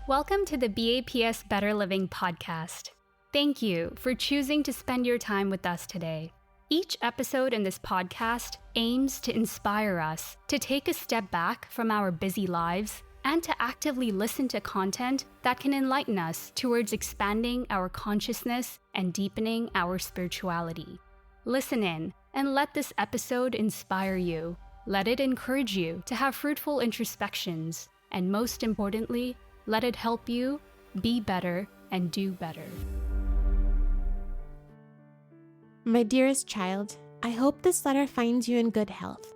Welcome to the BAPS Better Living podcast. Thank you for choosing to spend your time with us today. Each episode in this podcast aims to inspire us to take a step back from our busy lives and to actively listen to content that can enlighten us towards expanding our consciousness and deepening our spirituality. Listen in and let this episode inspire you. Let it encourage you to have fruitful introspections, and most importantly, let it help you be better and do better. My dearest child, I hope this letter finds you in good health.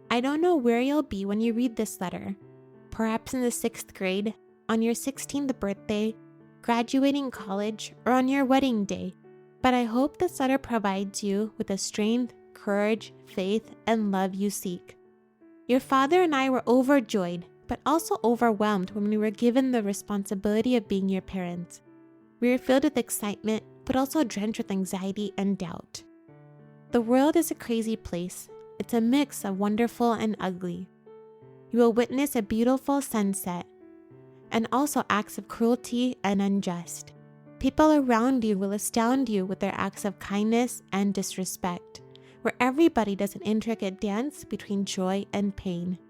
I don't know where you'll be when you read this letter. Perhaps in the 6th grade, on your 16th birthday, graduating college, or on your wedding day. But I hope this letter provides you with the strength, courage, faith, and love you seek. Your father and I were overjoyed, but also overwhelmed when we were given the responsibility of being your parents. We were filled with excitement, but also drenched with anxiety and doubt. The world is a crazy place. It's a mix of wonderful and ugly. You will witness a beautiful sunset, and also acts of cruelty and unjust. People around you will astound you with their acts of kindness and disrespect, where everybody does an intricate dance between joy and pain.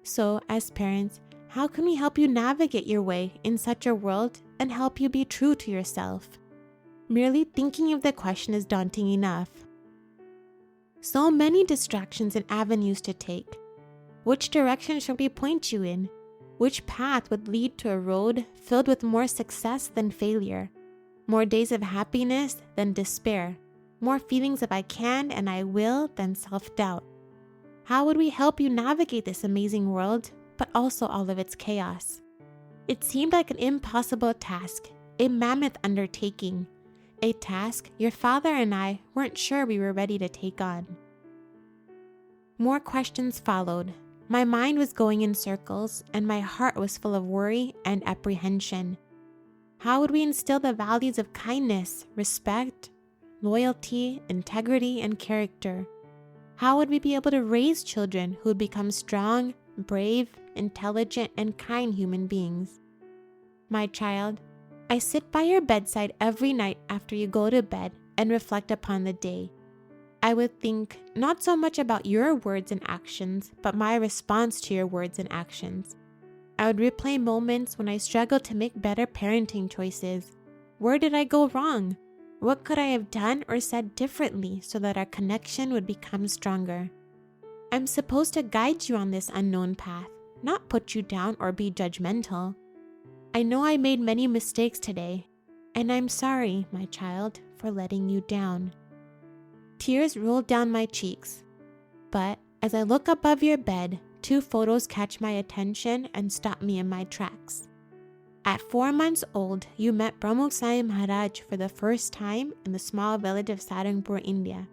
So, as parents, how can we help you navigate your way in such a world and help you be true to yourself? Merely thinking of the question is daunting enough. So many distractions and avenues to take. Which direction should we point you in? Which path would lead to a road filled with more success than failure? More days of happiness than despair? More feelings of I can and I will than self-doubt? How would we help you navigate this amazing world, but also all of its chaos? It seemed like an impossible task, a mammoth undertaking, a task your father and I weren't sure we were ready to take on. More questions followed. My mind was going in circles, and my heart was full of worry and apprehension. How would we instill the values of kindness, respect, loyalty, integrity, and character? How would we be able to raise children who would become strong, brave, intelligent, and kind human beings? My child, I sit by your bedside every night after you go to bed and reflect upon the day. I would think not so much about your words and actions, but my response to your words and actions. I would replay moments when I struggled to make better parenting choices. Where did I go wrong? What could I have done or said differently so that our connection would become stronger? I'm supposed to guide you on this unknown path, not put you down or be judgmental. I know I made many mistakes today, and I'm sorry, my child, for letting you down. Tears rolled down my cheeks, but as I look above your bed, 2 photos catch my attention and stop me in my tracks. At 4 months old, you met Pramukh Swami Maharaj for the first time in the small village of Sarangpur, India.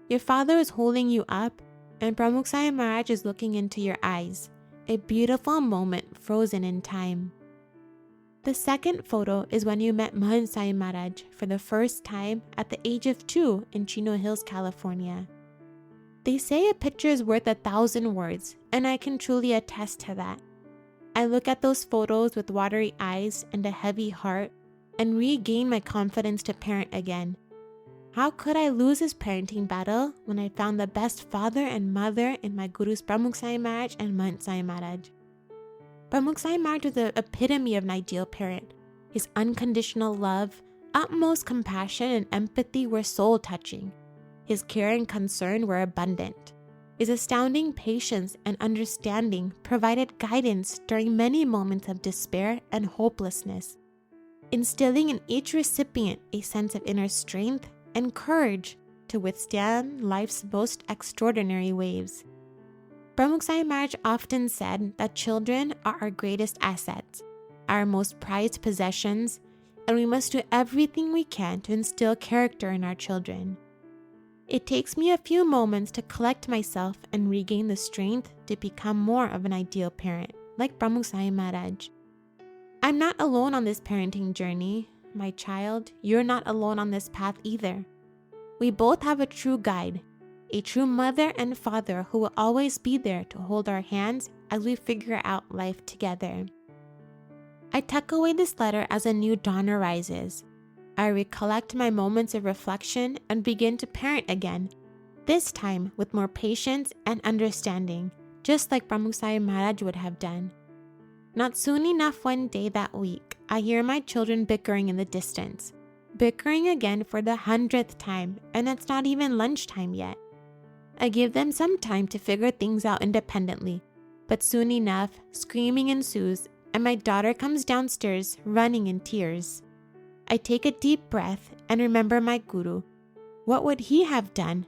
Your father is holding you up, and Pramukh Swami Maharaj is looking into your eyes, a beautiful moment frozen in time. The second photo is when you met Mahant Swami Maharaj for the first time at the age of 2 in Chino Hills, California. They say a picture is worth 1,000 words, and I can truly attest to that. I look at those photos with watery eyes and a heavy heart and regain my confidence to parent again. How could I lose this parenting battle when I found the best father and mother in my gurus Pramukh Swami Maharaj and Mahant Swami Maharaj? Pramukh Swami Maharaj was the epitome of an ideal parent. His unconditional love, utmost compassion, and empathy were soul-touching. His care and concern were abundant. His astounding patience and understanding provided guidance during many moments of despair and hopelessness, instilling in each recipient a sense of inner strength and courage to withstand life's most extraordinary waves. Pramukh Swami Maharaj often said that children are our greatest assets, our most prized possessions, and we must do everything we can to instill character in our children. It takes me a few moments to collect myself and regain the strength to become more of an ideal parent, like Pramukh Swami Maharaj. I'm not alone on this parenting journey. My child, you're not alone on this path either. We both have a true guide, a true mother and father who will always be there to hold our hands as we figure out life together. I tuck away this letter as a new dawn arises. I recollect my moments of reflection and begin to parent again, this time with more patience and understanding, just like Pramukh Swami Maharaj would have done. Not soon enough one day that week, I hear my children bickering in the distance. Bickering again for the 100th time, and it's not even lunchtime yet. I give them some time to figure things out independently, but soon enough, screaming ensues, and my daughter comes downstairs running in tears. I take a deep breath and remember my guru. What would he have done?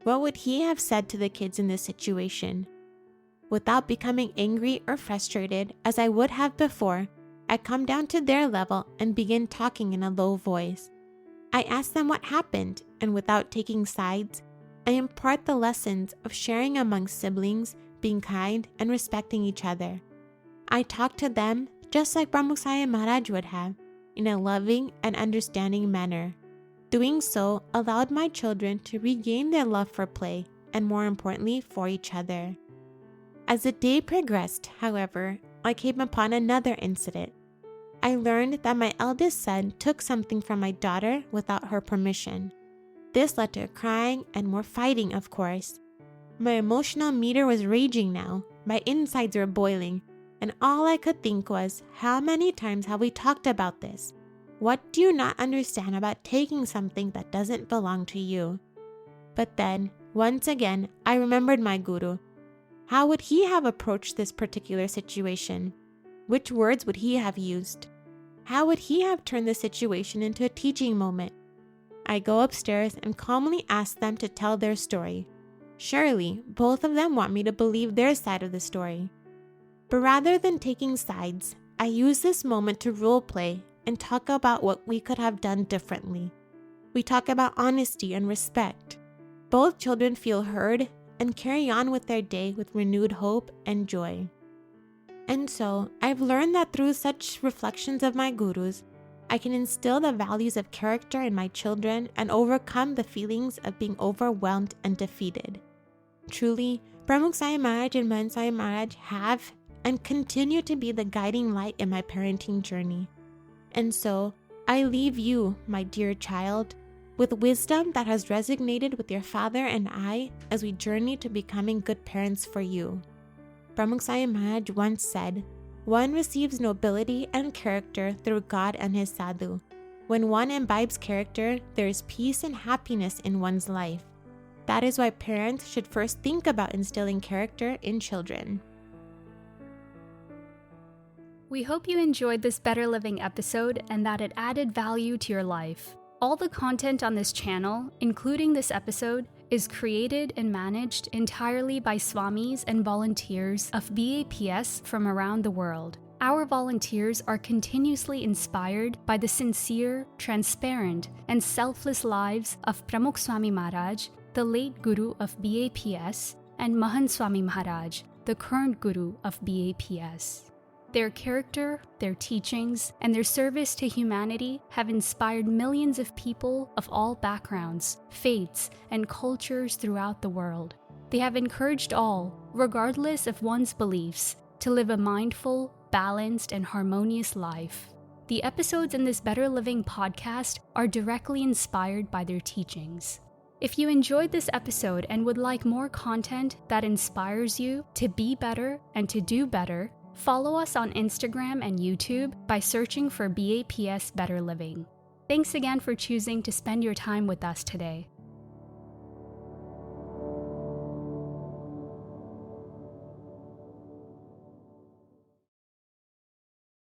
What would he have said to the kids in this situation? Without becoming angry or frustrated as I would have before, I come down to their level and begin talking in a low voice. I ask them what happened, and without taking sides, I impart the lessons of sharing among siblings, being kind, and respecting each other. I talk to them just like Pramukh Swami Maharaj would have, in a loving and understanding manner. Doing so allowed my children to regain their love for play, and more importantly, for each other. As the day progressed, however, I came upon another incident. I learned that my eldest son took something from my daughter without her permission. This led to crying and more fighting, of course. My emotional meter was raging now, my insides were boiling, and all I could think was, how many times have we talked about this? What do you not understand about taking something that doesn't belong to you? But then, once again, I remembered my guru. How would he have approached this particular situation? Which words would he have used? How would he have turned the situation into a teaching moment? I go upstairs and calmly ask them to tell their story. Surely, both of them want me to believe their side of the story. But rather than taking sides, I use this moment to role play and talk about what we could have done differently. We talk about honesty and respect. Both children feel heard and carry on with their day with renewed hope and joy. And so, I've learned that through such reflections of my gurus, I can instill the values of character in my children and overcome the feelings of being overwhelmed and defeated. Truly, Pramukh Swami Maharaj and Mahan Swami Maharaj have and continue to be the guiding light in my parenting journey. And so, I leave you, my dear child, with wisdom that has resonated with your father and I as we journey to becoming good parents for you. Pramukh Swami Maharaj once said, "One receives nobility and character through God and his sadhu. When one imbibes character, there is peace and happiness in one's life. That is why parents should first think about instilling character in children." We hope you enjoyed this Better Living episode and that it added value to your life. All the content on this channel, including this episode, is created and managed entirely by Swamis and volunteers of BAPS from around the world. Our volunteers are continuously inspired by the sincere, transparent, and selfless lives of Pramukh Swami Maharaj, the late Guru of BAPS, and Mahan Swami Maharaj, the current Guru of BAPS. Their character, their teachings, and their service to humanity have inspired millions of people of all backgrounds, faiths, and cultures throughout the world. They have encouraged all, regardless of one's beliefs, to live a mindful, balanced, and harmonious life. The episodes in this Better Living podcast are directly inspired by their teachings. If you enjoyed this episode and would like more content that inspires you to be better and to do better, follow us on Instagram and YouTube by searching for BAPS Better Living. Thanks again for choosing to spend your time with us today.